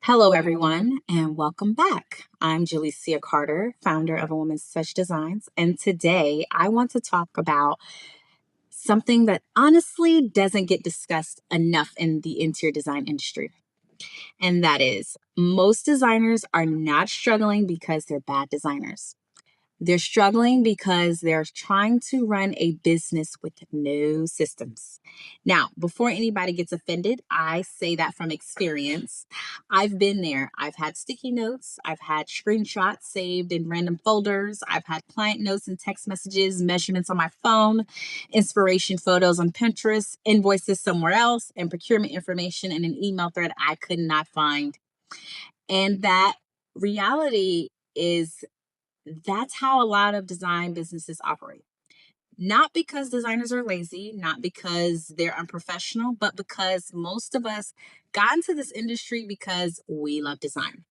Hello, everyone, and welcome back. I'm Jalecia Carter, founder of A Woman's Touch Designs, and today I want to talk about something that honestly doesn't get discussed enough in the interior design industry. And that is, most designers are not struggling because they're bad designers. They're struggling because they're trying to run a business with no systems. Now, before anybody gets offended, I say that from experience. I've been there. I've had sticky notes. I've had screenshots saved in random folders. I've had client notes and text messages, measurements on my phone, inspiration photos on Pinterest, invoices somewhere else, and procurement information in an email thread I could not find. And that reality is that's how a lot of design businesses operate. Not because designers are lazy, not because they're unprofessional, but because most of us got into this industry because we love design.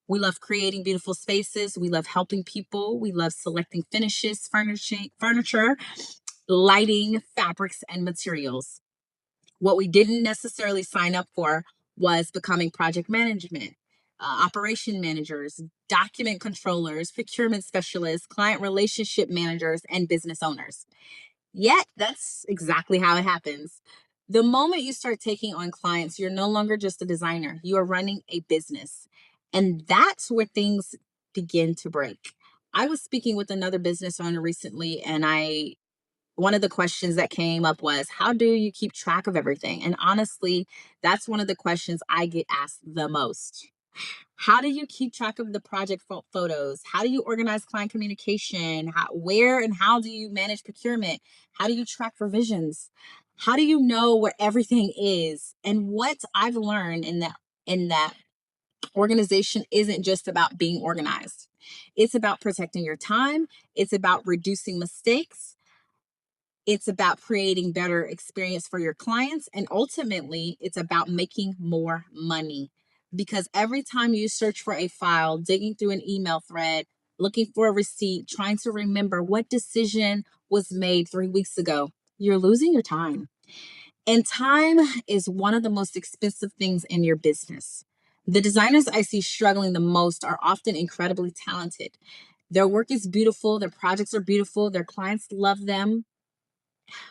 We love creating beautiful spaces. We love helping people. We love selecting finishes, furniture, lighting, fabrics, and materials. What we didn't necessarily sign up for was becoming project management, operation managers, document controllers, procurement specialists, client relationship managers, and business owners. Yet, that's exactly how it happens. The moment you start taking on clients, you're no longer just a designer, you are running a business. And that's where things begin to break. I was speaking with another business owner recently, and one of the questions that came up was, how do you keep track of everything? And honestly, that's one of the questions I get asked the most. How do you keep track of the project photos? How do you organize client communication? Where and how do you manage procurement? How do you track revisions? How do you know where everything is? And what I've learned in that organization isn't just about being organized. It's about protecting your time. It's about reducing mistakes. It's about creating better experience for your clients. And ultimately, it's about making more money. Because every time you search for a file, digging through an email thread, looking for a receipt, trying to remember what decision was made 3 weeks ago, you're losing your time. And time is one of the most expensive things in your business. The designers I see struggling the most are often incredibly talented. Their work is beautiful, their projects are beautiful, their clients love them,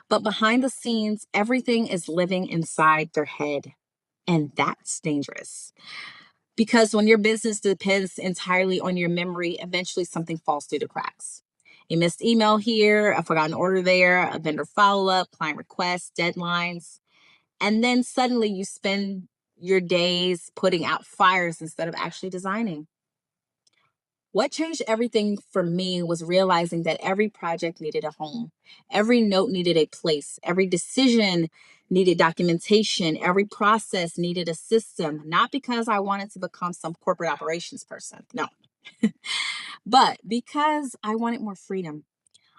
but behind the scenes, everything is living inside their head. And that's dangerous. Because when your business depends entirely on your memory, eventually something falls through the cracks. A missed email here, a forgotten order there, a vendor follow up, client requests, deadlines. And then suddenly you spend your days putting out fires instead of actually designing. What changed everything for me was realizing that every project needed a home. Every note needed a place. Every decision needed documentation. Every process needed a system, not because I wanted to become some corporate operations person. No, but because I wanted more freedom.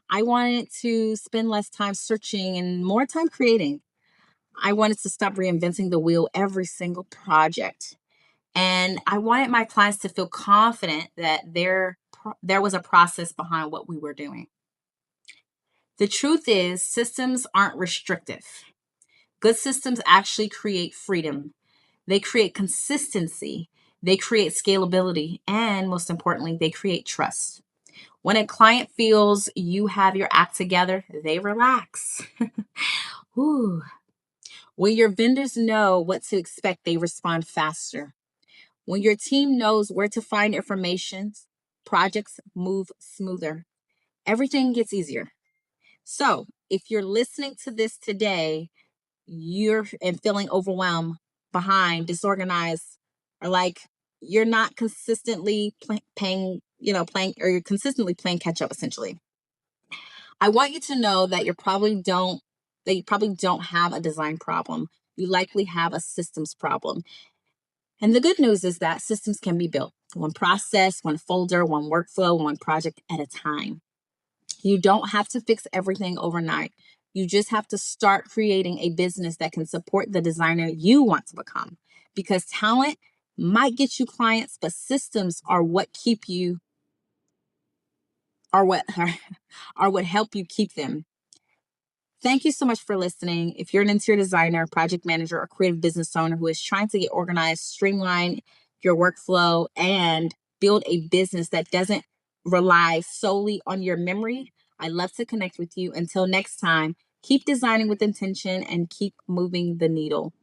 I wanted to spend less time searching and more time creating. I wanted to stop reinventing the wheel every single project. And I wanted my clients to feel confident that there was a process behind what we were doing. The truth is, systems aren't restrictive. Good systems actually create freedom. They create consistency. They create scalability. And most importantly, they create trust. When a client feels you have your act together, they relax. Ooh. When your vendors know what to expect, they respond faster. When your team knows where to find information, projects move smoother. Everything gets easier. So, if you're listening to this today, you're and feeling overwhelmed, behind, disorganized, or like you're not consistently playing, or you're consistently playing catch up essentially. I want you to know that you probably don't have a design problem. You likely have a systems problem. And the good news is that systems can be built one process, one folder, one workflow, one project at a time. You don't have to fix everything overnight. You just have to start creating a business that can support the designer you want to become. Because talent might get you clients, but systems are what keep you, are what are what help you keep them. Thank you so much for listening. If you're an interior designer, project manager, or creative business owner who is trying to get organized, streamlined, your workflow and build a business that doesn't rely solely on your memory, I love to connect with you. Until next time, keep designing with intention and keep moving the needle.